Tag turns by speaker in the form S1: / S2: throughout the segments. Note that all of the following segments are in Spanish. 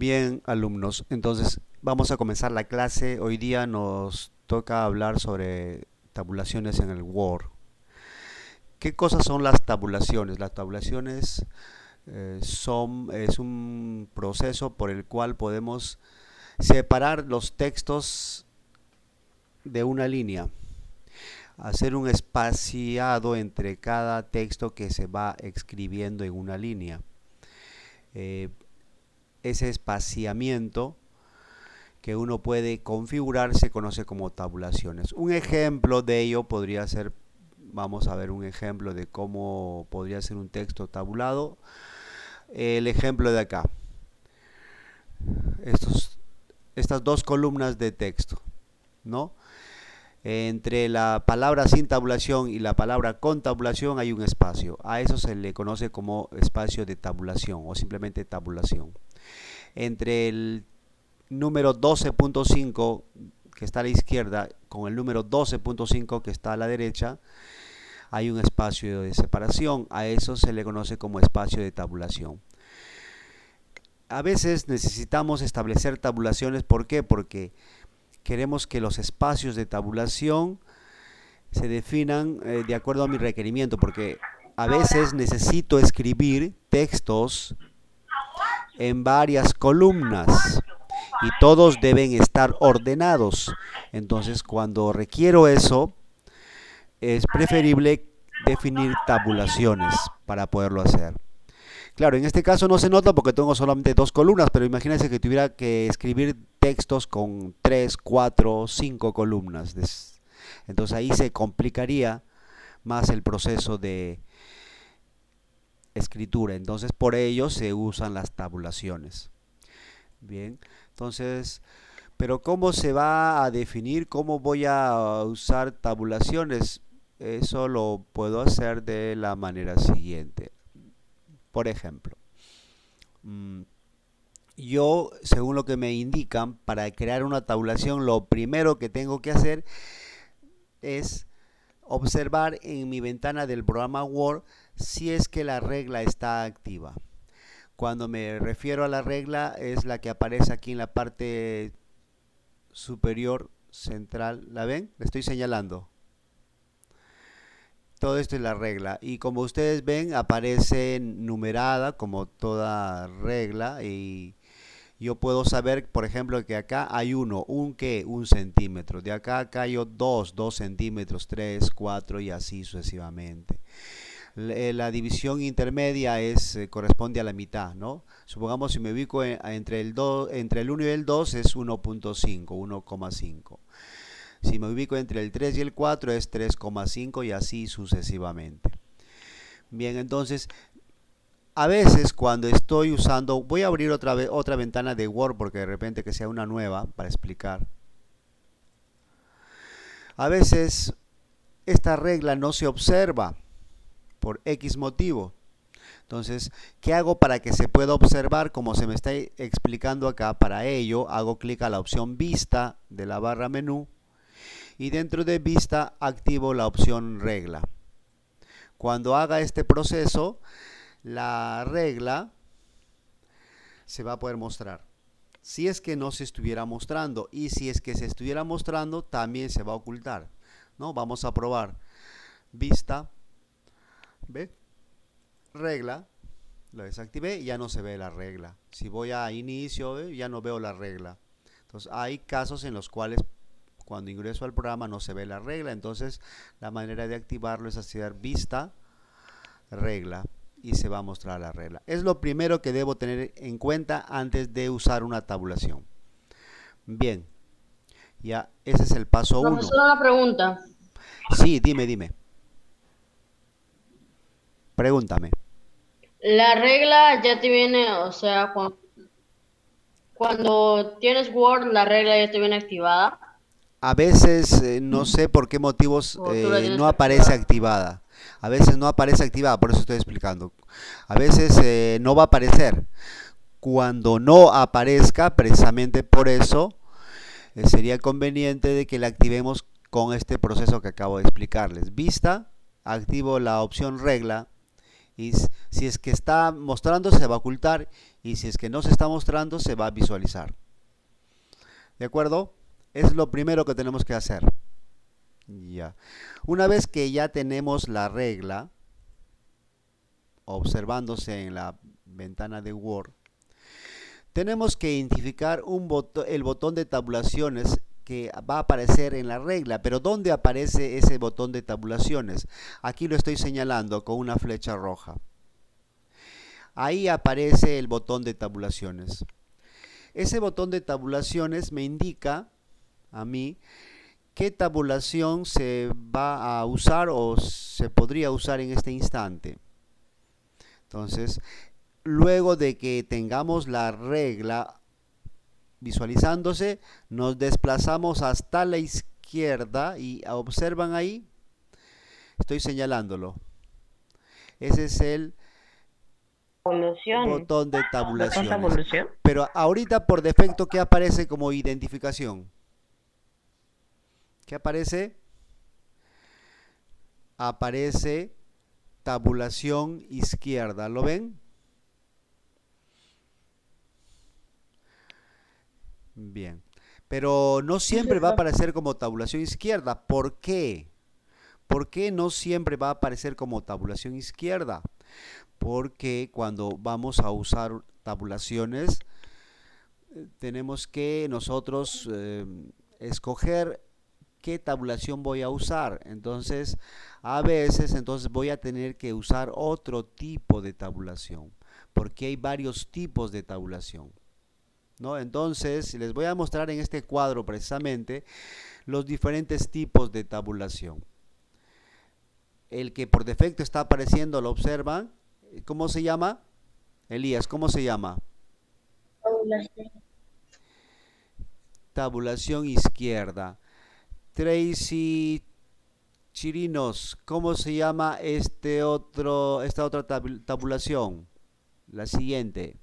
S1: Bien, alumnos, entonces vamos a comenzar la clase. Hoy día nos toca hablar sobre tabulaciones en el Word. ¿Qué cosas son las tabulaciones? Las tabulaciones es un proceso por el cual podemos separar los textos de una línea, hacer un espaciado entre cada texto que se va escribiendo en una línea. Ese espaciamiento que uno puede configurar se conoce como tabulaciones. Un ejemplo de ello podría ser, vamos a ver un ejemplo de cómo podría ser un texto tabulado. El ejemplo de acá, estas dos columnas de texto, ¿no? Entre la palabra sin tabulación y la palabra con tabulación hay un espacio. A eso se le conoce como espacio de tabulación o simplemente tabulación. Entre el número 12.5 que está a la izquierda con el número 12.5 que está a la derecha hay un espacio de separación. A eso se le conoce como espacio de tabulación. A veces necesitamos establecer tabulaciones. ¿Por qué? Porque queremos que los espacios de tabulación se definan de acuerdo a mi requerimiento, porque a veces necesito escribir textos en varias columnas y todos deben estar ordenados. Entonces, cuando requiero eso, es preferible definir tabulaciones para poderlo hacer. Claro, en este caso no se nota porque tengo solamente dos columnas, pero imagínense que tuviera que escribir textos con 3, 4, 5 columnas. Entonces ahí se complicaría más el proceso de escritura. Entonces por ello se usan las tabulaciones. Bien, entonces, pero ¿cómo se va a definir? ¿Cómo voy a usar tabulaciones? Eso lo puedo hacer de la manera siguiente. Por ejemplo, yo, según lo que me indican, para crear una tabulación, lo primero que tengo que hacer es observar en mi ventana del programa Word si es que la regla está activa. Cuando me refiero a la regla, es la que aparece aquí en la parte superior central. ¿La ven? Le estoy señalando. Todo esto es la regla y como ustedes ven aparece numerada como toda regla y yo puedo saber, por ejemplo, que acá hay un centímetro, de acá hay dos centímetros, 3, 4 y así sucesivamente. La división intermedia corresponde a la mitad, ¿no? Supongamos si me ubico entre el 1 y el 2 es 1.5, 1,5. Si me ubico entre el 3 y el 4 es 3,5 y así sucesivamente. Bien, entonces, a veces cuando estoy usando, voy a abrir otra ventana de Word porque de repente que sea una nueva para explicar. A veces esta regla no se observa por X motivo. Entonces, ¿qué hago para que se pueda observar como se me está explicando acá? Para ello, hago clic a la opción Vista de la barra menú. Y dentro de vista activo la opción regla. Cuando haga este proceso, la regla se va a poder mostrar. Si es que no se estuviera mostrando y si es que se estuviera mostrando, también se va a ocultar, ¿no? Vamos a probar. Vista, ¿ve? Regla, lo desactivé y ya no se ve la regla. Si voy a inicio, ¿ve? Ya no veo la regla. Entonces hay casos en los cuales cuando ingreso al programa no se ve la regla, entonces la manera de activarlo es hacer vista, regla y se va a mostrar la regla. Es lo primero que debo tener en cuenta antes de usar una tabulación. Bien, ya ese es el paso 1.
S2: Profesor, una pregunta.
S1: Sí, dime. Pregúntame.
S2: La regla ya te viene, o sea, cuando tienes Word, la regla ya te viene activada.
S1: A veces no sé por qué motivos
S2: O tú la tienes
S1: no
S2: que
S1: aparece
S2: activar.
S1: activada. A veces no aparece activada, por eso estoy explicando. A veces no va a aparecer. Cuando no aparezca, precisamente por eso, sería conveniente de que la activemos con este proceso que acabo de explicarles. Vista, activo la opción regla Y si es que está mostrando, se va a ocultar. Y si es que no se está mostrando, se va a visualizar. ¿De acuerdo? Es lo primero que tenemos que hacer. Ya. Una vez que ya tenemos la regla observándose en la ventana de Word, tenemos que identificar el botón de tabulaciones que va a aparecer en la regla. Pero ¿dónde aparece ese botón de tabulaciones? Aquí lo estoy señalando con una flecha roja. Ahí aparece el botón de tabulaciones. Ese botón de tabulaciones me indica a mí qué tabulación se va a usar o se podría usar en este instante. Entonces, luego de que tengamos la regla visualizándose, nos desplazamos hasta la izquierda y observan ahí, estoy señalándolo. Ese es el
S3: Evolución.
S1: botón de
S3: ¿Botón de
S1: tabulaciones.
S3: evolución?
S1: Pero ahorita por defecto, ¿qué aparece como identificación? ¿Qué aparece? Aparece tabulación izquierda. ¿Lo ven? Bien. Pero no siempre va a aparecer como tabulación izquierda. ¿Por qué? ¿Por qué no siempre va a aparecer como tabulación izquierda? Porque cuando vamos a usar tabulaciones, tenemos que nosotros escoger qué tabulación voy a usar. Entonces, a veces voy a tener que usar otro tipo de tabulación, porque hay varios tipos de tabulación, ¿no? Entonces, les voy a mostrar en este cuadro precisamente los diferentes tipos de tabulación. El que por defecto está apareciendo, ¿lo observan? ¿Cómo se llama? Elías, ¿cómo se llama?
S2: Tabulación.
S1: Tabulación izquierda. Tracy Chirinos, ¿cómo se llama esta otra tabulación? La siguiente.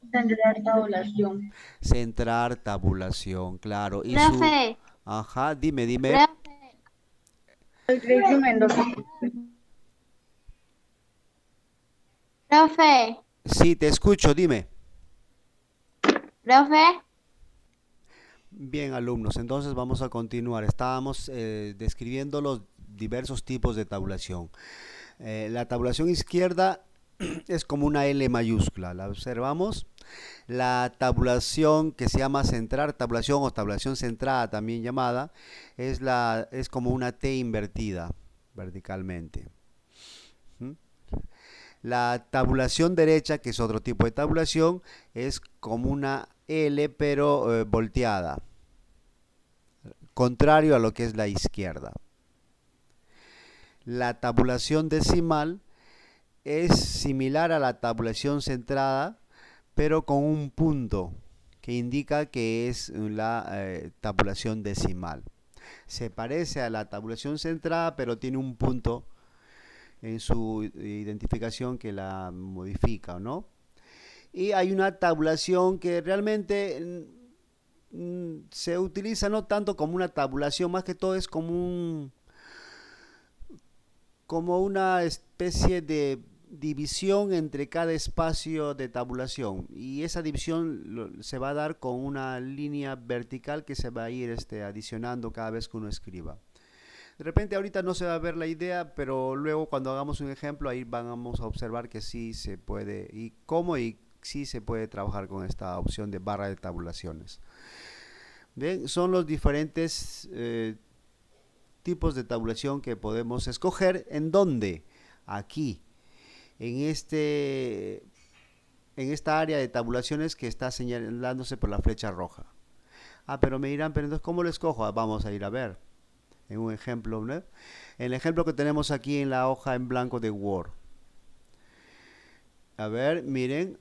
S2: Centrar tabulación.
S1: Centrar tabulación, claro. Y
S2: Profe,
S1: Ajá, dime.
S2: soy Tracy Mendoza. Profe,
S1: Sí, te escucho, dime.
S2: profe,
S1: Bien, alumnos, entonces vamos a continuar. Estábamos describiendo los diversos tipos de tabulación. La tabulación izquierda es como una L mayúscula, ¿la observamos? La tabulación que se llama centrar tabulación o tabulación centrada también llamada, es como una T invertida verticalmente. ¿Mm? La tabulación derecha, que es otro tipo de tabulación, es como una L pero volteada, contrario a lo que es la izquierda. La tabulación decimal es similar a la tabulación centrada, pero con un punto que indica que es la tabulación decimal. Se parece a la tabulación centrada, pero tiene un punto en su identificación que la modifica, ¿no? Y hay una tabulación que realmente se utiliza no tanto como una tabulación, más que todo es como una especie de división entre cada espacio de tabulación, y esa división se va a dar con una línea vertical que se va a ir adicionando cada vez que uno escriba. De repente ahorita no se va a ver la idea, pero luego cuando hagamos un ejemplo ahí vamos a observar que sí se puede y cómo y sí se puede trabajar con esta opción de barra de tabulaciones. Bien, son los diferentes tipos de tabulación que podemos escoger. ¿En dónde? Aquí, en esta área de tabulaciones que está señalándose por la flecha roja. Pero me dirán, pero entonces ¿cómo lo escojo? Vamos a ir a ver en un ejemplo, ¿no? En el ejemplo que tenemos aquí en la hoja en blanco de Word. A ver, miren,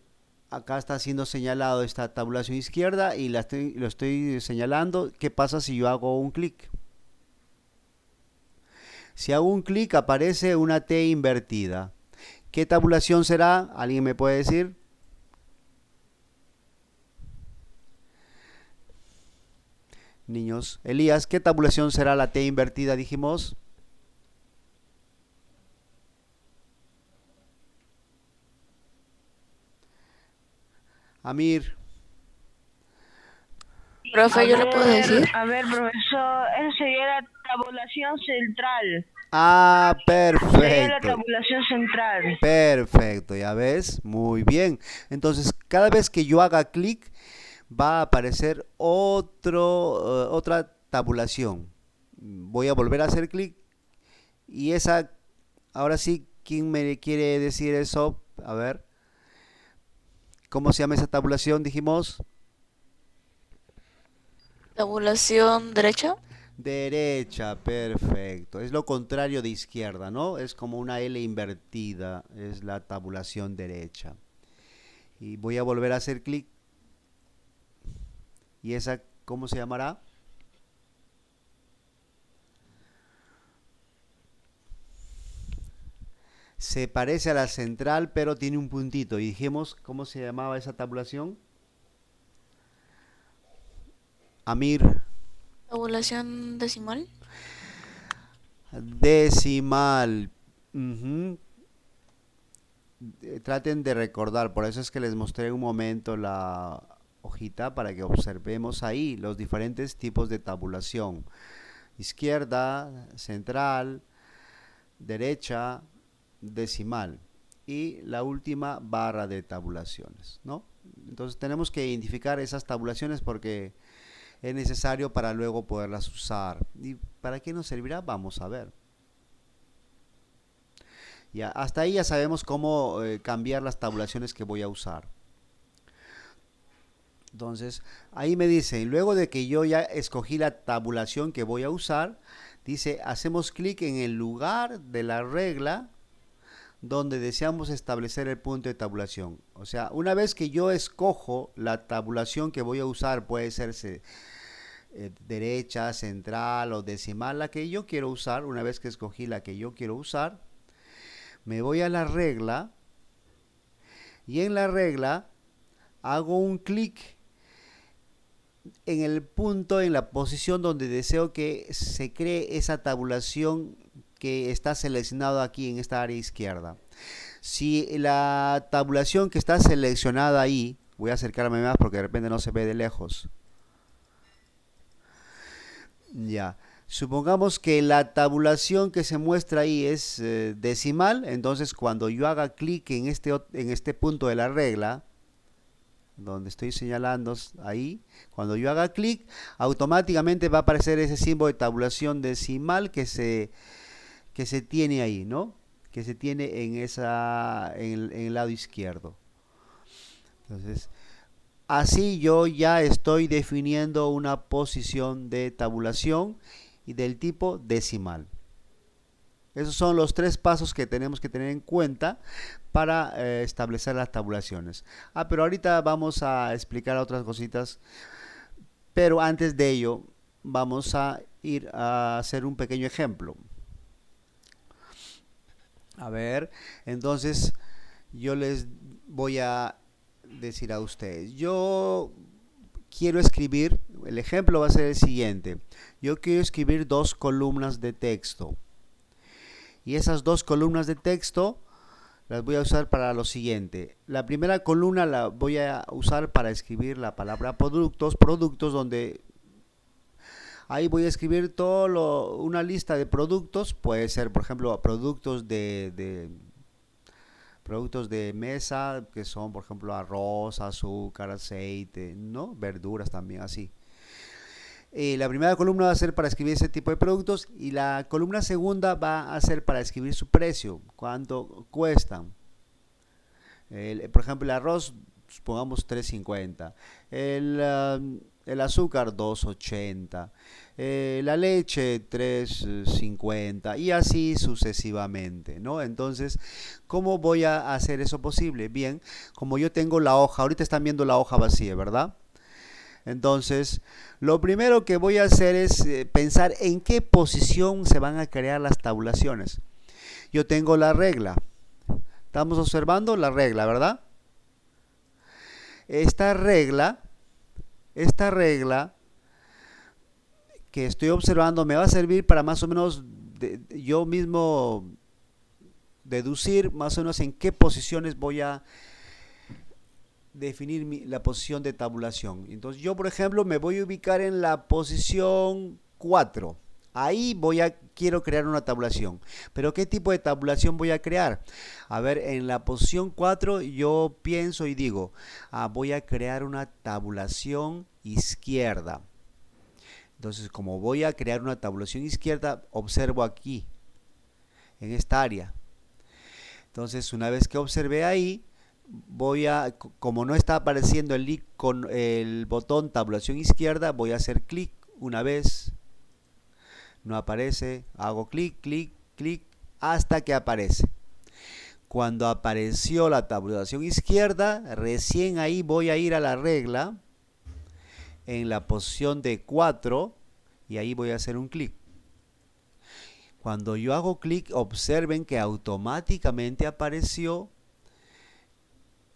S1: acá está siendo señalado esta tabulación izquierda y lo estoy señalando. ¿Qué pasa si yo hago un clic? Si hago un clic aparece una T invertida. ¿Qué tabulación será? ¿Alguien me puede decir? Niños, Elías, ¿qué tabulación será la T invertida, dijimos? Amir.
S3: Profe, yo le puedo decir.
S4: A ver, profesor, esa sería la tabulación central.
S1: Ah,
S4: Sería la
S1: perfecto.
S4: tabulación central.
S1: Perfecto, ya ves, muy bien. Entonces, cada vez que yo haga clic, va a aparecer otra tabulación. Voy a volver a hacer clic y esa, ahora sí, ¿quién me quiere decir eso? A ver, ¿cómo se llama esa tabulación? Dijimos.
S3: Tabulación derecha.
S1: Derecha, perfecto. Es lo contrario de izquierda, ¿no? Es como una L invertida, es la tabulación derecha. Y voy a volver a hacer clic. ¿Y esa cómo se llamará? Se parece a la central, pero tiene un puntito. Y dijimos, ¿cómo se llamaba esa tabulación? Amir.
S3: Tabulación decimal.
S1: Decimal. Ujú. Traten de recordar, por eso es que les mostré un momento la hojita para que observemos ahí los diferentes tipos de tabulación. Izquierda, central, derecha, decimal y la última barra de tabulaciones, ¿no? Entonces tenemos que identificar esas tabulaciones porque es necesario para luego poderlas usar. ¿Y para qué nos servirá? Vamos a ver. Ya, hasta ahí ya sabemos cómo cambiar las tabulaciones que voy a usar. Entonces, ahí me dice, luego de que yo ya escogí la tabulación que voy a usar, dice, hacemos clic en el lugar de la regla donde deseamos establecer el punto de tabulación. O sea, una vez que yo escojo la tabulación que voy a usar, puede ser derecha, central o decimal, la que yo quiero usar, una vez que escogí la que yo quiero usar, me voy a la regla y en la regla hago un clic en el punto, en la posición donde deseo que se cree esa tabulación que está seleccionado aquí en esta área izquierda. Si la tabulación que está seleccionada ahí, voy a acercarme más porque de repente no se ve de lejos. Ya. Supongamos que la tabulación que se muestra ahí es decimal, entonces cuando yo haga clic en este punto de la regla, donde estoy señalando ahí, cuando yo haga clic, automáticamente va a aparecer ese símbolo de tabulación decimal que se tiene ahí, ¿no? Que se tiene en el lado izquierdo. Entonces, así yo ya estoy definiendo una posición de tabulación y del tipo decimal. Esos son los tres pasos que tenemos que tener en cuenta para establecer las tabulaciones. Pero ahorita vamos a explicar otras cositas, pero antes de ello vamos a ir a hacer un pequeño ejemplo. A ver, entonces yo les voy a decir a ustedes, yo quiero escribir, el ejemplo va a ser el siguiente, yo quiero escribir dos columnas de texto y esas dos columnas de texto las voy a usar para lo siguiente. La primera columna la voy a usar para escribir la palabra productos, donde ahí voy a escribir una lista de productos, puede ser por ejemplo productos de mesa, que son por ejemplo arroz, azúcar, aceite, ¿no? Verduras también así. La primera columna va a ser para escribir ese tipo de productos y la columna segunda va a ser para escribir su precio, cuánto cuestan. Por ejemplo, el arroz, pongamos 3.50. El azúcar 2.80. La leche 3.50 y así sucesivamente, ¿no? Entonces, ¿cómo voy a hacer eso posible? Bien, como yo tengo la hoja, ahorita están viendo la hoja vacía, ¿verdad? Entonces, lo primero que voy a hacer es pensar en qué posición se van a crear las tabulaciones. Yo tengo la regla. Estamos observando la regla, ¿verdad? Esta regla que estoy observando me va a servir para más o menos yo mismo deducir más o menos en qué posiciones voy a definir la posición de tabulación. Entonces yo, por ejemplo, me voy a ubicar en la posición 4. Ahí quiero crear una tabulación. Pero ¿qué tipo de tabulación voy a crear? A ver, en la posición 4 yo pienso y digo, voy a crear una tabulación izquierda. Entonces, como voy a crear una tabulación izquierda, observo aquí, en esta área. Entonces, una vez que observé ahí, como no está apareciendo el botón tabulación izquierda, voy a hacer clic una vez. No aparece, hago clic, clic, clic, hasta que aparece. Cuando apareció la tabulación izquierda, recién ahí voy a ir a la regla, en la posición de 4, y ahí voy a hacer un clic. Cuando yo hago clic, observen que automáticamente apareció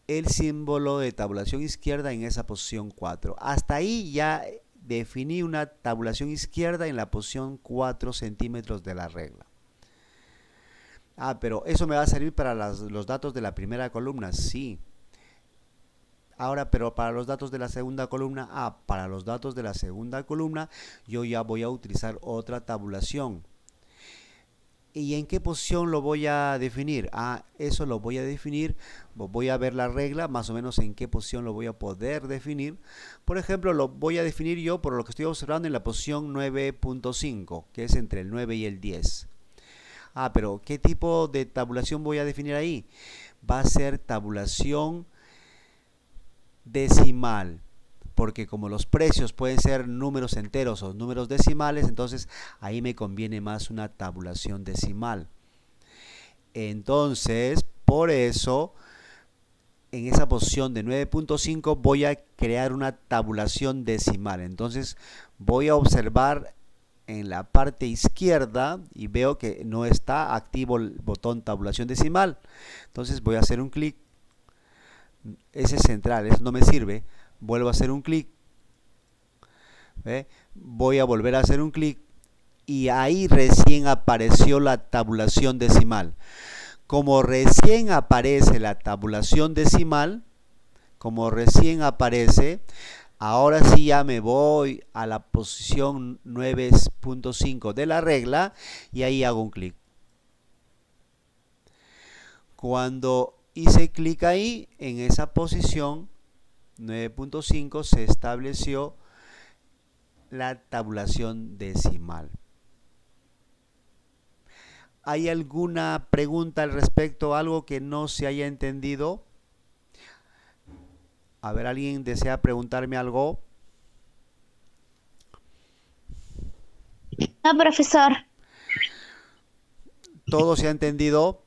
S1: el símbolo de tabulación izquierda en esa posición 4. Hasta ahí ya definí una tabulación izquierda en la posición 4 centímetros de la regla. Pero eso me va a servir para los datos de la primera columna, sí. Ahora, pero para los datos de la segunda columna, para los datos de la segunda columna, yo ya voy a utilizar otra tabulación. ¿Y en qué posición lo voy a definir? Eso lo voy a definir, voy a ver la regla, más o menos en qué posición lo voy a poder definir. Por ejemplo, lo voy a definir yo, por lo que estoy observando, en la posición 9.5, que es entre el 9 y el 10. Pero ¿qué tipo de tabulación voy a definir ahí? Va a ser tabulación decimal, porque como los precios pueden ser números enteros o números decimales, entonces ahí me conviene más una tabulación decimal. Entonces, por eso, en esa posición de 9.5 voy a crear una tabulación decimal. Entonces voy a observar en la parte izquierda y veo que no está activo el botón tabulación decimal. Entonces voy a hacer un clic. Ese es central, eso no me sirve. Vuelvo a hacer un clic. Voy a volver a hacer un clic. Y ahí recién apareció la tabulación decimal. Como recién aparece la tabulación decimal, ahora sí ya me voy a la posición 9.5 de la regla y ahí hago un clic. Cuando hice clic ahí, en esa posición 9.5 se estableció la tabulación decimal. ¿Hay alguna pregunta al respecto? ¿Algo que no se haya entendido? A ver, ¿alguien desea preguntarme algo?
S4: No, profesor.
S1: ¿Todo se ha entendido?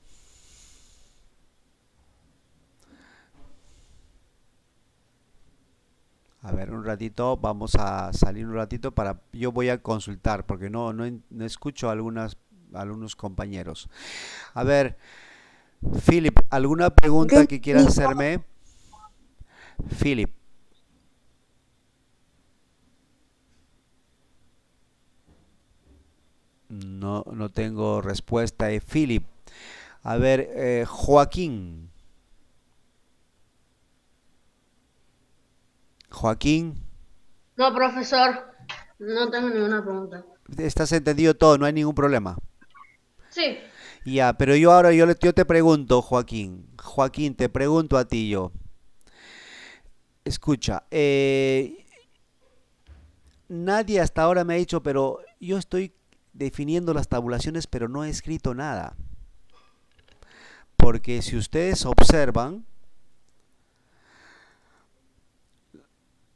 S1: A ver, un ratito, vamos a salir un ratito yo voy a consultar porque no escucho a algunos compañeros. A ver, Philip, ¿alguna pregunta que quieras hacerme? Philip. No tengo respuesta. Philip. A ver, Joaquín. Joaquín.
S2: No, profesor, no tengo ninguna pregunta.
S1: ¿Estás entendido todo? No hay ningún problema.
S2: Sí.
S1: Ya, pero yo te pregunto, Joaquín. Joaquín, te pregunto a ti yo. Escucha, nadie hasta ahora me ha dicho, pero yo estoy definiendo las tabulaciones, pero no he escrito nada. Porque si ustedes observan,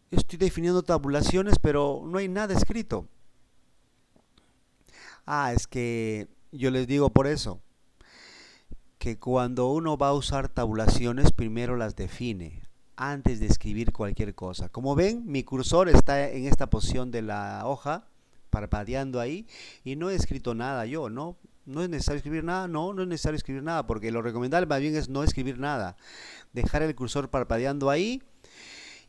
S1: estoy definiendo tabulaciones, pero no hay nada escrito. Es que yo les digo por eso, que cuando uno va a usar tabulaciones, primero las define, antes de escribir cualquier cosa. Como ven, mi cursor está en esta posición de la hoja, parpadeando ahí, y no he escrito nada yo, ¿no? ¿No es necesario escribir nada? No es necesario escribir nada, porque lo recomendable más bien es no escribir nada. Dejar el cursor parpadeando ahí,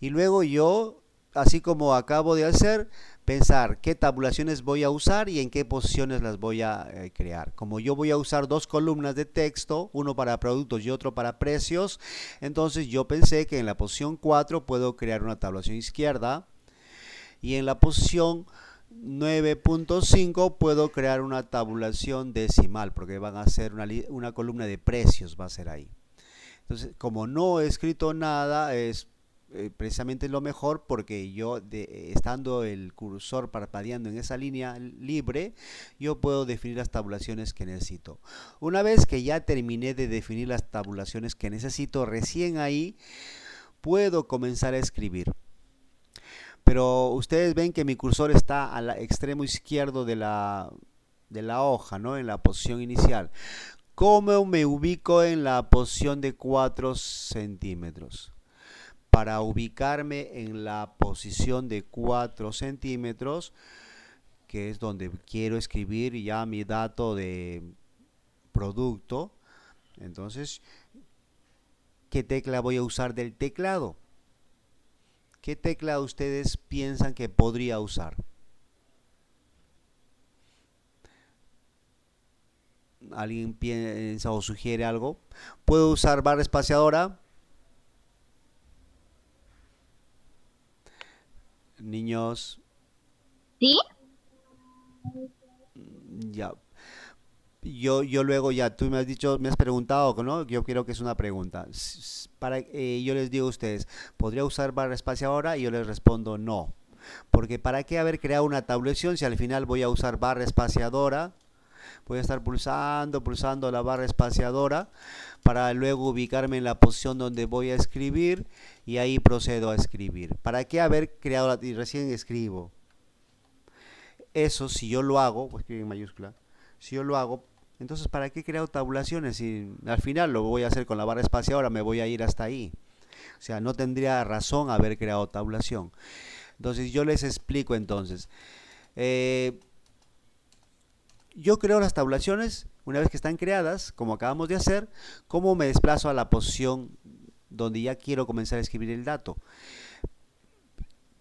S1: y luego yo, así como acabo de hacer, pensar qué tabulaciones voy a usar y en qué posiciones las voy a crear. Como yo voy a usar dos columnas de texto, uno para productos y otro para precios, entonces yo pensé que en la posición 4 puedo crear una tabulación izquierda y en la posición 9.5 puedo crear una tabulación decimal porque van a ser una columna de precios, va a ser ahí. Entonces, como no he escrito nada, es precisamente lo mejor porque yo, estando el cursor parpadeando en esa línea libre, yo puedo definir las tabulaciones que necesito. Una vez que ya terminé de definir las tabulaciones que necesito, recién ahí puedo comenzar a escribir. Pero ustedes ven que mi cursor está al extremo izquierdo de la hoja, ¿no? En la posición inicial. ¿Cómo me ubico en la posición de 4 centímetros? Para ubicarme en la posición de 4 centímetros, que es donde quiero escribir ya mi dato de producto, entonces, ¿qué tecla voy a usar del teclado? ¿Qué tecla ustedes piensan que podría usar? ¿Alguien piensa o sugiere algo? ¿Puedo usar barra espaciadora? Niños,
S2: ¿Sí?
S1: ya. Yo luego ya, tú me has dicho, me has preguntado, ¿no? Yo creo que es una pregunta. Yo les digo a ustedes, ¿podría usar barra espaciadora? Y yo les respondo no. Porque ¿para qué haber creado una tabulación si al final voy a usar barra espaciadora? Voy a estar pulsando la barra espaciadora para luego ubicarme en la posición donde voy a escribir y ahí procedo a escribir. ¿Para qué haber creado y recién escribo? Eso si yo lo hago, pues escribir en mayúscula, si yo lo hago, entonces ¿para qué he creado tabulaciones? Si al final lo voy a hacer con la barra espaciadora, me voy a ir hasta ahí. O sea, no tendría razón haber creado tabulación. Entonces yo les explico entonces. Yo creo las tabulaciones, una vez que están creadas, como acabamos de hacer, cómo me desplazo a la posición donde ya quiero comenzar a escribir el dato.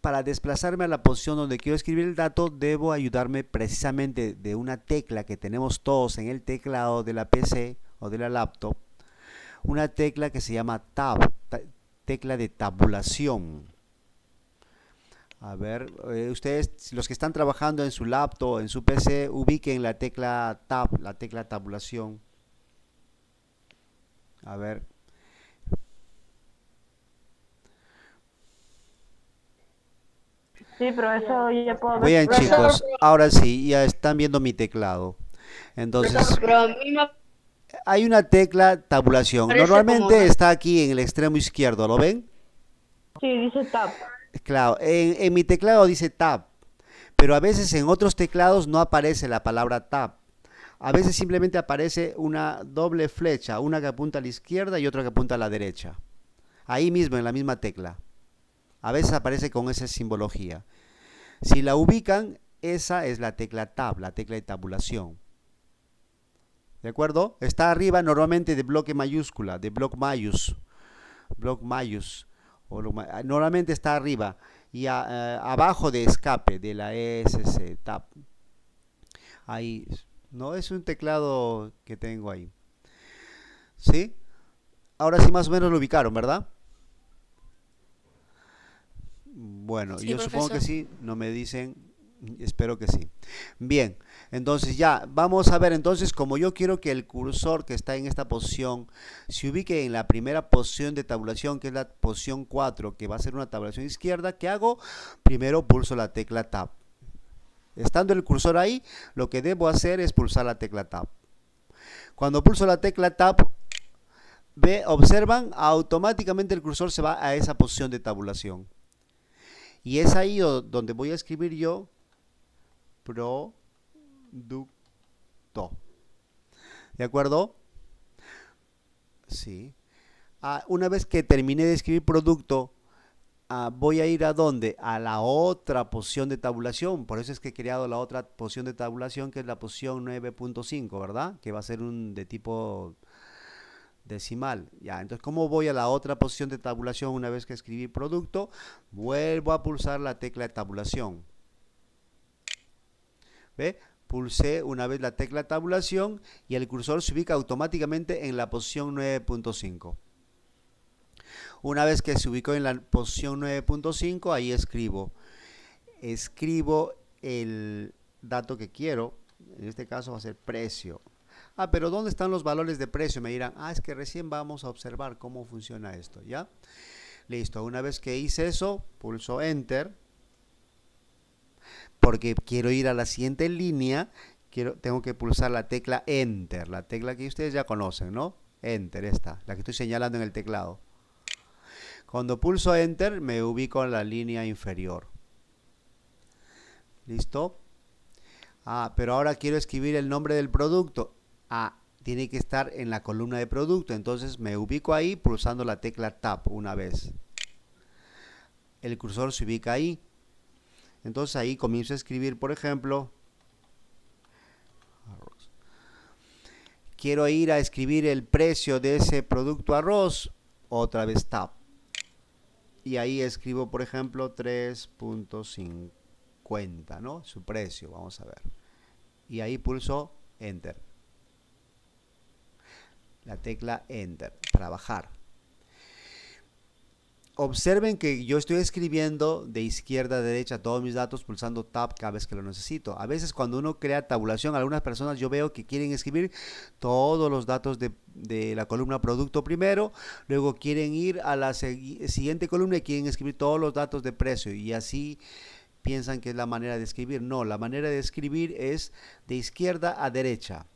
S1: Para desplazarme a la posición donde quiero escribir el dato, debo ayudarme precisamente de una tecla que tenemos todos en el teclado de la PC o de la laptop, una tecla que se llama Tab, tecla de tabulación. A ver, ustedes, los que están trabajando en su laptop, en su PC, ubiquen la tecla Tab, la tecla tabulación. A ver.
S4: Sí, pero eso ya puedo ver.
S1: Bien, chicos, ahora sí, ya están viendo mi teclado. Entonces,
S2: Pero a mí me
S1: hay una tecla tabulación.
S2: parece
S1: Normalmente
S2: como-
S1: está aquí en el extremo izquierdo, ¿lo ven?
S4: Sí, dice tab.
S1: Claro, en mi teclado dice Tab, pero a veces en otros teclados no aparece la palabra Tab. A veces simplemente aparece una doble flecha, una que apunta a la izquierda y otra que apunta a la derecha. Ahí mismo, en la misma tecla. A veces aparece con esa simbología. Si la ubican, esa es la tecla Tab, la tecla de tabulación. ¿De acuerdo? Está arriba normalmente de bloque mayúscula, de bloc mayús. Normalmente está arriba y abajo de escape de la ESC Tab. Ahí, no es un teclado que tengo ahí. ¿Sí? Ahora sí más o menos lo ubicaron, ¿verdad? Bueno,
S3: Sí,
S1: yo supongo que
S3: profesor.
S1: sí, no me dicen, espero que sí. Bien, entonces ya, vamos a ver entonces, como yo quiero que el cursor que está en esta posición se ubique en la primera posición de tabulación, que es la posición 4, que va a ser una tabulación izquierda, ¿qué hago? Primero pulso la tecla Tab. Estando el cursor ahí, lo que debo hacer es pulsar la tecla Tab. Cuando pulso la tecla Tab, observan, automáticamente el cursor se va a esa posición de tabulación. Y es ahí donde voy a escribir yo producto. ¿De acuerdo? Sí. Una vez que terminé de escribir producto, voy a ir ¿a dónde? A la otra posición de tabulación. Por eso es que he creado la otra posición de tabulación, que es la posición 9.5, ¿verdad? Que va a ser un de tipo decimal. Ya, entonces, ¿cómo voy a la otra posición de tabulación una vez que escribí producto? Vuelvo a pulsar la tecla de tabulación. ¿Ve? Pulsé una vez la tecla tabulación y el cursor se ubica automáticamente en la posición 9.5. Una vez que se ubicó en la posición 9.5, ahí escribo el dato que quiero. En este caso va a ser precio. Pero ¿dónde están los valores de precio? Me dirán, es que recién vamos a observar cómo funciona esto, ¿ya? Listo, una vez que hice eso, pulso Enter, porque quiero ir a la siguiente línea, tengo que pulsar la tecla Enter, la tecla que ustedes ya conocen, ¿no? Enter, esta, la que estoy señalando en el teclado. Cuando pulso Enter, me ubico en la línea inferior. ¿Listo? Pero ahora quiero escribir el nombre del producto. Tiene que estar en la columna de producto. Entonces me ubico ahí pulsando la tecla Tab una vez. El cursor se ubica ahí. Entonces ahí comienzo a escribir, por ejemplo, arroz. Quiero ir a escribir el precio de ese producto arroz. Otra vez Tab. Y ahí escribo, por ejemplo, 3.50, ¿no? Su precio, vamos a ver. Y ahí pulso Enter. La tecla Enter para bajar. Observen que yo estoy escribiendo de izquierda a derecha todos mis datos pulsando Tab cada vez que lo necesito. A veces cuando uno crea tabulación, algunas personas yo veo que quieren escribir todos los datos de la columna producto primero, luego quieren ir a la siguiente columna y quieren escribir todos los datos de precio y así piensan que es la manera de escribir. No, la manera de escribir es de izquierda a derecha.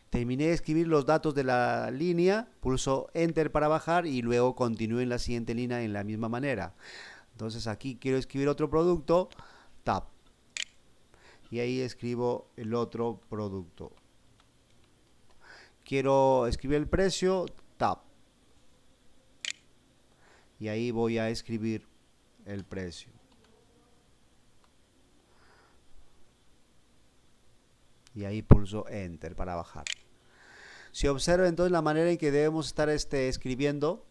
S1: Terminé de escribir los datos de la línea, pulso Enter para bajar y luego continúo en la siguiente línea en la misma manera. Entonces aquí quiero escribir otro producto, Tab. Y ahí escribo el otro producto. Quiero escribir el precio, Tab. Y ahí voy a escribir el precio. Y ahí pulso Enter para bajar. Si observa entonces la manera en que debemos estar escribiendo,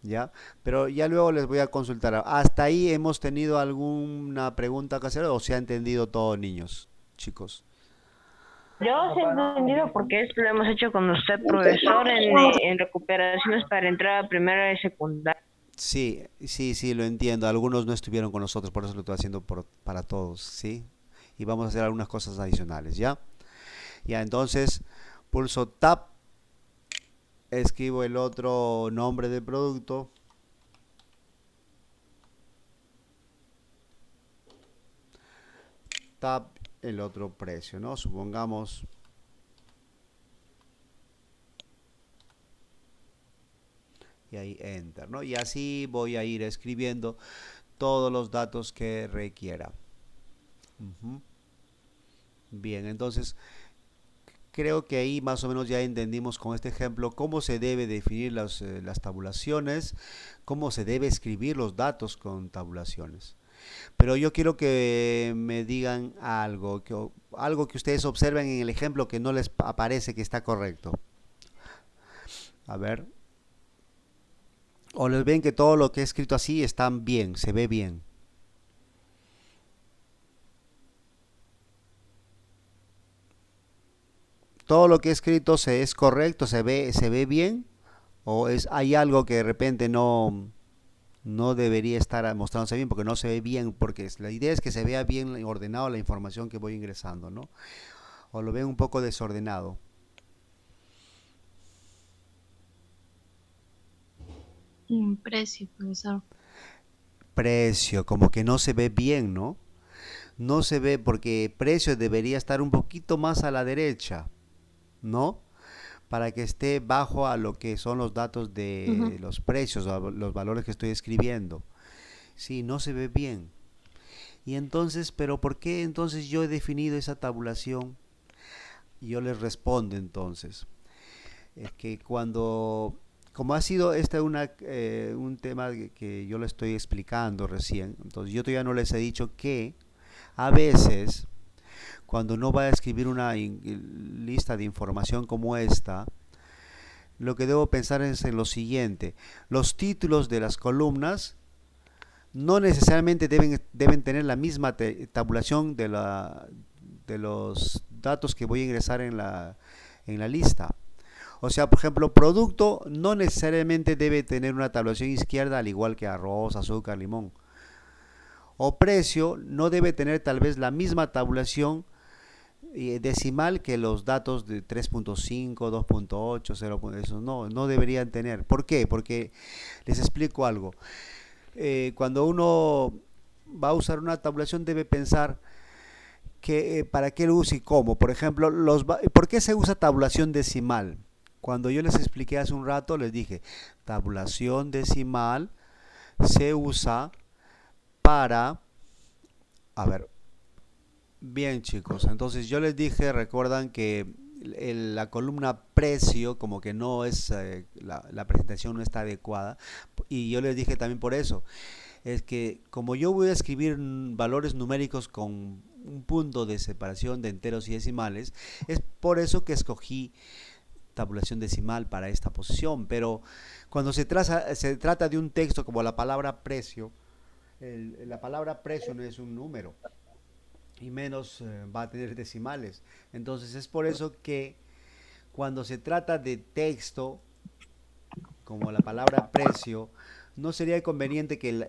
S1: ¿ya? Pero ya luego les voy a consultar. ¿Hasta ahí hemos tenido alguna pregunta que hacer o se ha entendido todo, niños, chicos?
S4: Yo sí he entendido porque esto lo hemos hecho con usted, profesor, en recuperaciones para entrar a primera de secundaria.
S1: Sí, lo entiendo. Algunos no estuvieron con nosotros, por eso lo estoy haciendo para todos, ¿sí? Y vamos a hacer algunas cosas adicionales, ¿ya? Ya, entonces pulso Tab, escribo el otro nombre del producto, Tab, el otro precio, ¿no? Supongamos y ahí Enter, ¿no? Y así voy a ir escribiendo todos los datos que requiera. Bien, entonces creo que ahí más o menos ya entendimos con este ejemplo cómo se debe definir las tabulaciones, cómo se debe escribir los datos con tabulaciones. Pero yo quiero que me digan algo que ustedes observen en el ejemplo que no les aparece que está correcto. A ver. O les ven que todo lo que he escrito así está bien, se ve bien. Todo lo que he escrito es correcto, se ve bien, o hay algo que de repente no debería estar mostrándose bien porque no se ve bien, porque la idea es que se vea bien ordenado la información que voy ingresando, ¿no? O lo ven un poco desordenado.
S5: Precio, profesor.
S1: Precio, como que no se ve bien, ¿no? No se ve porque precio debería estar un poquito más a la derecha, ¿no? Para que esté bajo a lo que son los datos de los precios, los valores que estoy escribiendo. Sí, no se ve bien. Y entonces, ¿pero por qué entonces yo he definido esa tabulación? Y yo les respondo entonces. Es que como ha sido un tema que yo le estoy explicando recién, entonces yo todavía no les he dicho que a veces cuando uno va a escribir una lista de información como esta, lo que debo pensar es en lo siguiente: los títulos de las columnas no necesariamente deben tener la misma tabulación de los datos que voy a ingresar en la lista. O sea, por ejemplo, producto no necesariamente debe tener una tabulación izquierda al igual que arroz, azúcar, limón. O precio no debe tener tal vez la misma tabulación decimal que los datos de 3.5, 2.8, 0. Eso no deberían tener. ¿Por qué? Porque les explico algo. Cuando uno va a usar una tabulación debe pensar que, para qué lo usa y cómo. Por ejemplo, ¿por qué se usa tabulación decimal? Cuando yo les expliqué hace un rato, les dije, tabulación decimal se usa para, a ver, bien chicos, entonces yo les dije, recuerdan que la columna precio como que no es, la presentación no está adecuada, y yo les dije también por eso, es que como yo voy a escribir valores numéricos con un punto de separación de enteros y decimales, es por eso que escogí tabulación decimal para esta posición. Pero cuando se trata de un texto como la palabra precio, la palabra precio no es un número y menos va a tener decimales. Entonces es por eso que cuando se trata de texto como la palabra precio, no sería conveniente que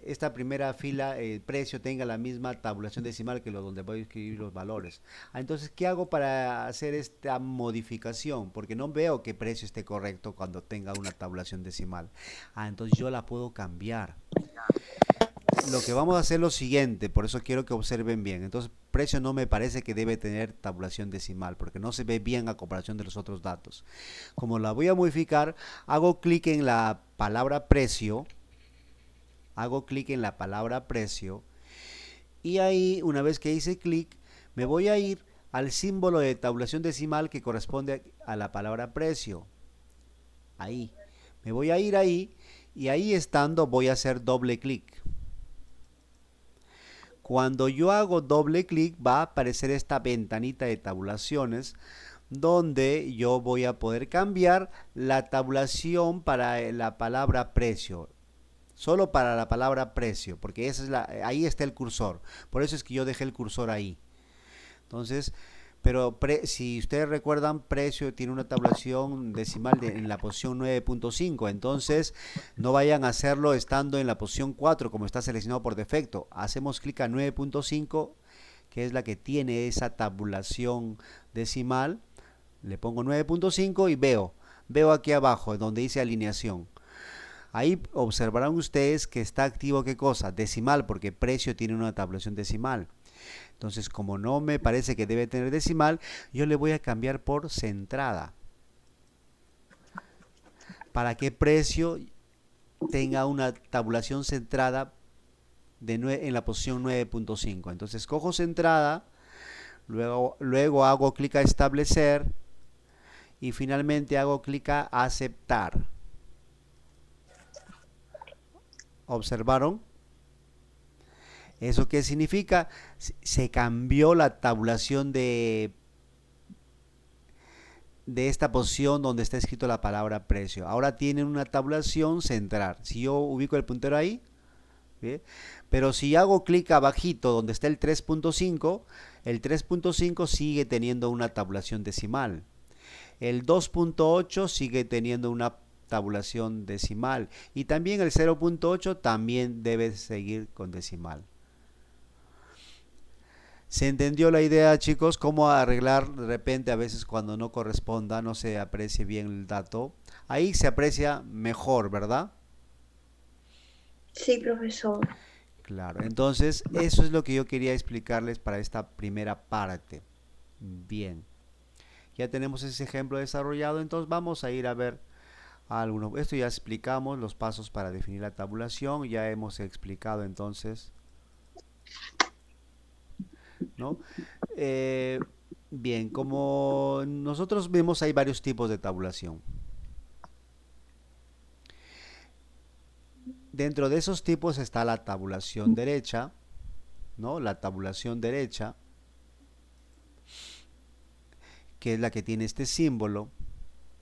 S1: esta primera fila, el precio, tenga la misma tabulación decimal que donde voy a escribir los valores. Entonces, ¿qué hago para hacer esta modificación? Porque no veo que precio esté correcto cuando tenga una tabulación decimal. Entonces yo la puedo cambiar. Lo que vamos a hacer es lo siguiente, por eso quiero que observen bien. Entonces, precio no me parece que debe tener tabulación decimal, porque no se ve bien a comparación de los otros datos. Como la voy a modificar, hago clic en la palabra precio, y ahí, una vez que hice clic, me voy a ir al símbolo de tabulación decimal que corresponde a la palabra precio. Ahí, me voy a ir ahí, y ahí estando voy a hacer doble clic. Cuando yo hago doble clic va a aparecer esta ventanita de tabulaciones donde yo voy a poder cambiar la tabulación para la palabra precio. Solo para la palabra precio, porque ahí está el cursor. Por eso es que yo dejé el cursor ahí. Entonces, pero si ustedes recuerdan, precio tiene una tabulación decimal en la posición 9.5, entonces no vayan a hacerlo estando en la posición 4 como está seleccionado por defecto. Hacemos clic a 9.5, que es la que tiene esa tabulación decimal, le pongo 9.5 y veo aquí abajo donde dice alineación. Ahí observarán ustedes que está activo, ¿qué cosa? Decimal, porque precio tiene una tabulación decimal. Entonces, como no me parece que debe tener decimal, yo le voy a cambiar por centrada. Para que precio tenga una tabulación centrada en la posición 9.5. Entonces, cojo centrada, luego hago clic a establecer y finalmente hago clic a aceptar. ¿Observaron? ¿Eso qué significa? Se cambió la tabulación de esta posición donde está escrito la palabra precio. Ahora tienen una tabulación central. Si yo ubico el puntero ahí, ¿sí? Pero si hago clic abajito donde está el 3.5, el 3.5 sigue teniendo una tabulación decimal. El 2.8 sigue teniendo una tabulación decimal. Y también el 0.8 también debe seguir con decimal. ¿Se entendió la idea, chicos? ¿Cómo arreglar de repente a veces cuando no corresponda, no se aprecie bien el dato? Ahí se aprecia mejor, ¿verdad?
S6: Sí, profesor.
S1: Claro, entonces eso es lo que yo quería explicarles para esta primera parte. Bien, ya tenemos ese ejemplo desarrollado, entonces vamos a ir a ver algunos. Esto ya explicamos los pasos para definir la tabulación, ya hemos explicado entonces, ¿no? Bien, como nosotros vemos hay varios tipos de tabulación. Dentro de esos tipos está la tabulación derecha, ¿no? La tabulación derecha, que es la que tiene este símbolo,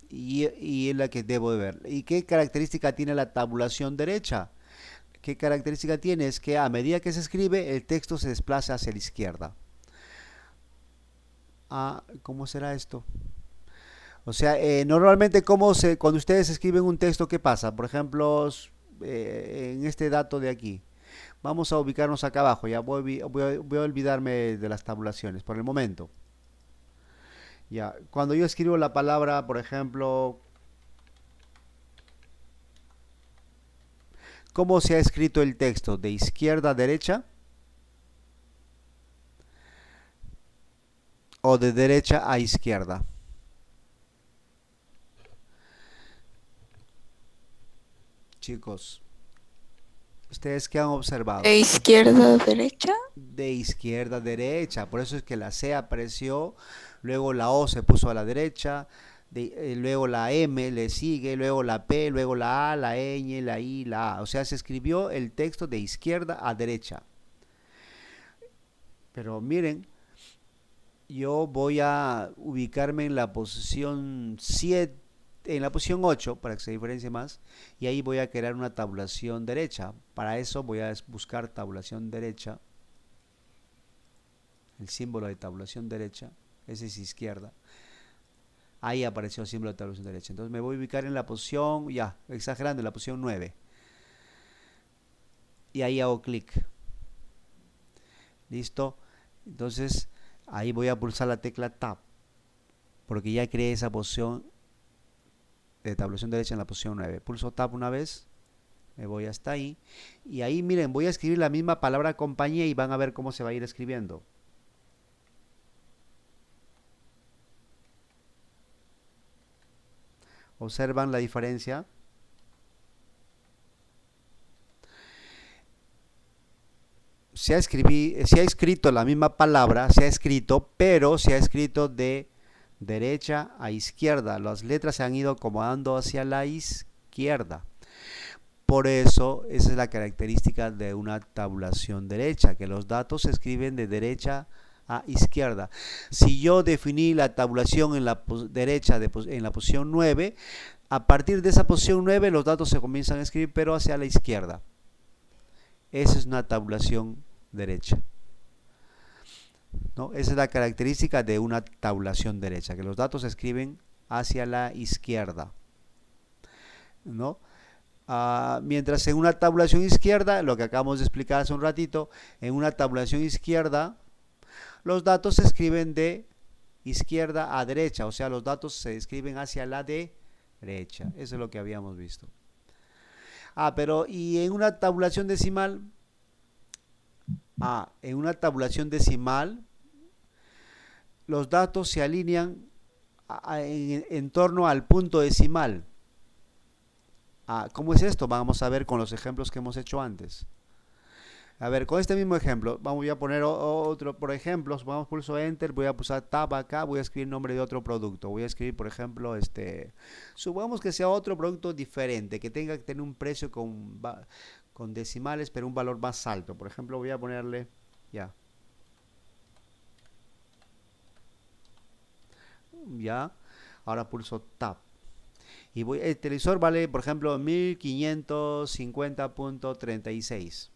S1: y es la que debo de ver. ¿Y qué característica tiene la tabulación derecha? ¿Qué característica tiene? Es que a medida que se escribe, el texto se desplaza hacia la izquierda. ¿Cómo será esto? O sea, normalmente cuando ustedes escriben un texto, ¿qué pasa? Por ejemplo, en este dato de aquí. Vamos a ubicarnos acá abajo. Ya voy a olvidarme de las tabulaciones por el momento. Ya, cuando yo escribo la palabra, por ejemplo, ¿cómo se ha escrito el texto? ¿De izquierda a derecha? ¿O de derecha a izquierda? Chicos, ¿ustedes qué han observado?
S3: ¿De izquierda a derecha?
S1: De izquierda a derecha. Por eso es que la C apareció, luego la O se puso a la derecha, luego la M le sigue, luego la P, luego la A, la ñ, la I, la A. O sea, se escribió el texto de izquierda a derecha. Pero miren, yo voy a ubicarme en la posición 7, en la posición 8, para que se diferencie más, y ahí voy a crear una tabulación derecha. Para eso voy a buscar tabulación derecha, el símbolo de tabulación derecha, ese es izquierda. Ahí apareció el símbolo de tabulación derecha. Entonces me voy a ubicar en la posición, ya, exagerando, en la posición 9. Y ahí hago clic. ¿Listo? Entonces ahí voy a pulsar la tecla Tab, porque ya creé esa posición de tabulación derecha en la posición 9. Pulso Tab una vez, me voy hasta ahí, y ahí miren, voy a escribir la misma palabra compañía y van a ver cómo se va a ir escribiendo. ¿Observan la diferencia? Se ha escrito la misma palabra, pero se ha escrito de derecha a izquierda. Las letras se han ido acomodando hacia la izquierda. Por eso, esa es la característica de una tabulación derecha, que los datos se escriben de derecha a izquierda. Si yo definí la tabulación en la derecha en la posición 9, a partir de esa posición 9 los datos se comienzan a escribir, pero hacia la izquierda. Esa es una tabulación derecha, ¿no? Esa es la característica de una tabulación derecha, que los datos se escriben hacia la izquierda, ¿no? Mientras en una tabulación izquierda, lo que acabamos de explicar hace un ratito, en una tabulación izquierda, los datos se escriben de izquierda a derecha, o sea, los datos se escriben hacia la derecha. Eso es lo que habíamos visto. Pero ¿y en una tabulación decimal? En una tabulación decimal los datos se alinean en torno al punto decimal. ¿Cómo es esto? Vamos a ver con los ejemplos que hemos hecho antes. A ver, con este mismo ejemplo, voy a poner otro, por ejemplo, vamos, pulso Enter, voy a pulsar Tab acá, voy a escribir el nombre de otro producto. Voy a escribir, por ejemplo, supongamos que sea otro producto diferente, que tenga que tener un precio con decimales, pero un valor más alto. Por ejemplo, voy a ponerle, ya. Ahora pulso Tab. Y el televisor vale, por ejemplo, 1550.36.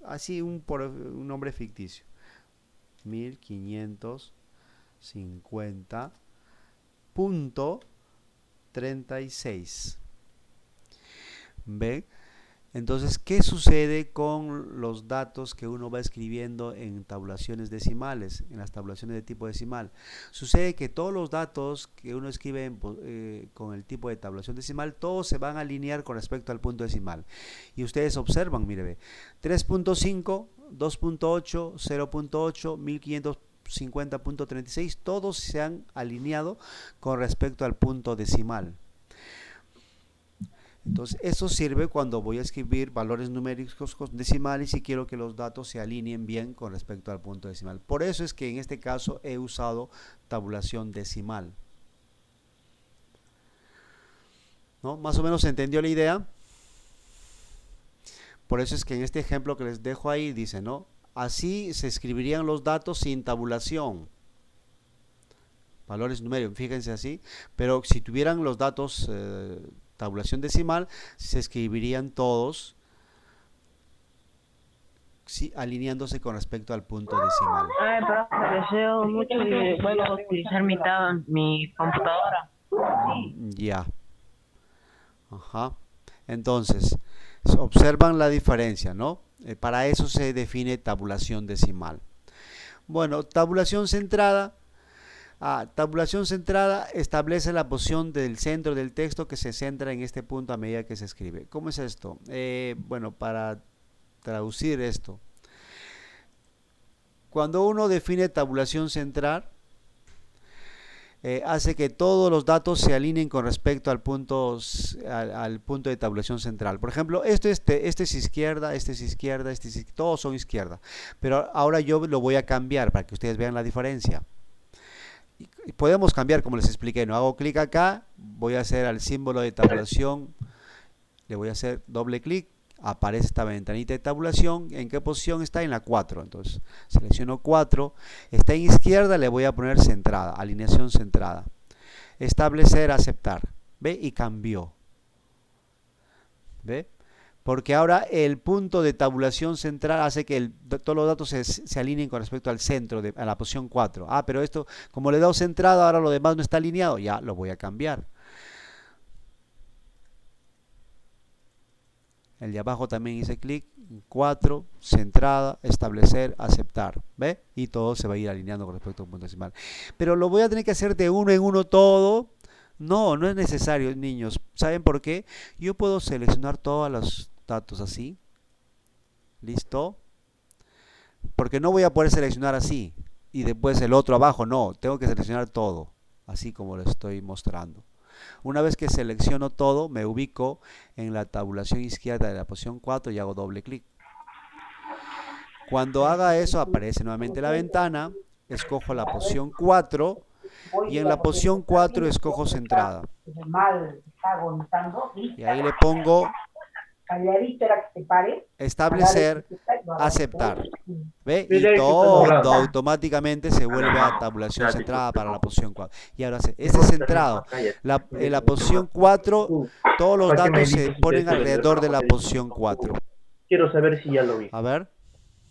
S1: Así por un nombre ficticio. 1550.36. ¿Ven? Entonces, ¿qué sucede con los datos que uno va escribiendo en tabulaciones decimales, en las tabulaciones de tipo decimal? Sucede que todos los datos que uno escribe con el tipo de tabulación decimal, todos se van a alinear con respecto al punto decimal. Y ustedes observan, mire, 3.5, 2.8, 0.8, 1550.36, todos se han alineado con respecto al punto decimal. Entonces, eso sirve cuando voy a escribir valores numéricos decimales y quiero que los datos se alineen bien con respecto al punto decimal. Por eso es que en este caso he usado tabulación decimal, ¿no? Más o menos se entendió la idea. Por eso es que en este ejemplo que les dejo ahí dice, ¿no? Así se escribirían los datos sin tabulación. Valores numéricos, fíjense así. Pero si tuvieran los datos tabulación decimal, se escribirían todos sí, alineándose con respecto al punto decimal.
S4: Ay, profe, deseo mucho y vuelvo a utilizar mi computadora.
S1: Ya. Ajá. Entonces, observan la diferencia, ¿no? Para eso se define tabulación decimal. Bueno, tabulación centrada. Tabulación centrada establece la posición del centro del texto que se centra en este punto a medida que se escribe. ¿Cómo es esto? Bueno, para traducir esto, cuando uno define tabulación central, hace que todos los datos se alineen con respecto al punto de tabulación central. Por ejemplo, este es izquierda, este es izquierda, todos son izquierda. Pero ahora yo lo voy a cambiar para que ustedes vean la diferencia. Y podemos cambiar como les expliqué, no hago clic acá, voy a hacer al símbolo de tabulación, le voy a hacer doble clic, aparece esta ventanita de tabulación. ¿En qué posición está? En la 4. Entonces selecciono 4, está en izquierda, le voy a poner centrada, alineación centrada, establecer, aceptar, ¿ve? Y cambió, ¿ve? Porque ahora el punto de tabulación central hace que todos los datos se alineen con respecto al centro, a la posición 4. Pero esto, como le he dado centrado, ahora lo demás no está alineado, ya lo voy a cambiar. El de abajo también hice clic, 4, centrada, establecer, aceptar, ¿ve? Y todo se va a ir alineando con respecto a un punto decimal. Pero lo voy a tener que hacer de uno en uno todo. No, no es necesario, niños. ¿Saben por qué? Yo puedo seleccionar todos los datos así. ¿Listo? Porque no voy a poder seleccionar así y después el otro abajo. No, tengo que seleccionar todo, así como lo estoy mostrando. Una vez que selecciono todo, me ubico en la tabulación izquierda de la posición 4 y hago doble clic. Cuando haga eso, aparece nuevamente la ventana, escojo la posición 4 y en la posición 4 escojo centrada. Y ahí le pongo establecer, aceptar. ¿Ve? Y todo automáticamente se vuelve a tabulación centrada para la posición 4. Y ahora este es centrado. En la posición 4, todos los datos se ponen alrededor de la posición 4.
S7: Quiero saber si ya lo vi.
S1: A ver.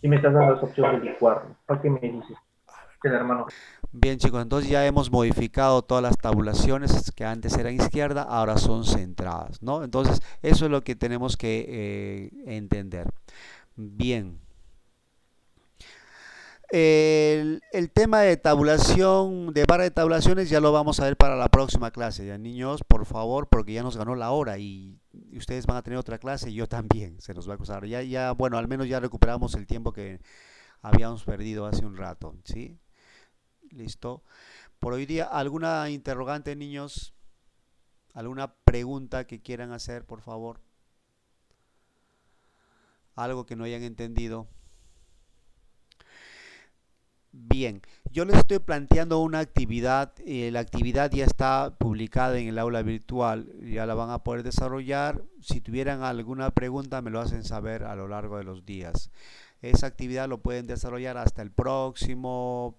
S7: Si me estás dando esa opción de licuarlo. ¿Para qué me dices? Hermano.
S1: Bien, chicos, entonces ya hemos modificado todas las tabulaciones que antes eran izquierda, ahora son centradas, ¿no? Entonces, eso es lo que tenemos que entender. Bien. El tema de tabulación, de barra de tabulaciones, ya lo vamos a ver para la próxima clase. Ya, niños, por favor, porque ya nos ganó la hora y ustedes van a tener otra clase y yo también, se nos va a cruzar. Ya, bueno, al menos ya recuperamos el tiempo que habíamos perdido hace un rato, ¿sí? Listo. Por hoy día, ¿alguna interrogante, niños? ¿Alguna pregunta que quieran hacer, por favor? ¿Algo que no hayan entendido? Bien, yo les estoy planteando una actividad. La actividad ya está publicada en el aula virtual. Ya la van a poder desarrollar. Si tuvieran alguna pregunta, me lo hacen saber a lo largo de los días. Esa actividad lo pueden desarrollar hasta el próximo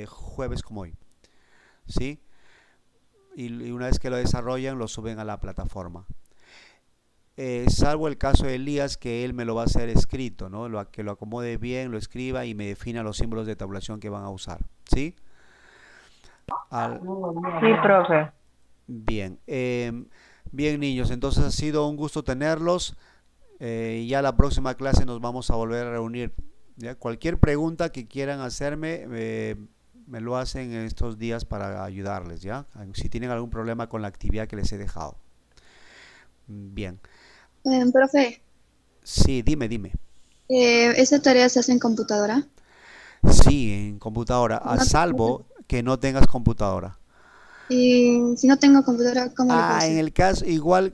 S1: jueves como hoy, ¿sí? Y una vez que lo desarrollan, lo suben a la plataforma. Salvo el caso de Elías, que él me lo va a hacer escrito, ¿no? Que lo acomode bien, lo escriba y me defina los símbolos de tabulación que van a usar, ¿sí?
S4: Sí, profe.
S1: Bien, bien, niños, entonces ha sido un gusto tenerlos. Ya la próxima clase nos vamos a volver a reunir. ¿Ya? Cualquier pregunta que quieran hacerme, me lo hacen en estos días para ayudarles, ¿ya? Si tienen algún problema con la actividad que les he dejado. Bien.
S3: Profe,
S1: Sí, dime.
S3: ¿esa tarea se hace en computadora?
S1: Sí, en computadora, a salvo que no tengas computadora.
S3: Y si no tengo computadora, ¿cómo lo puedo hacer?
S1: En el caso, igual,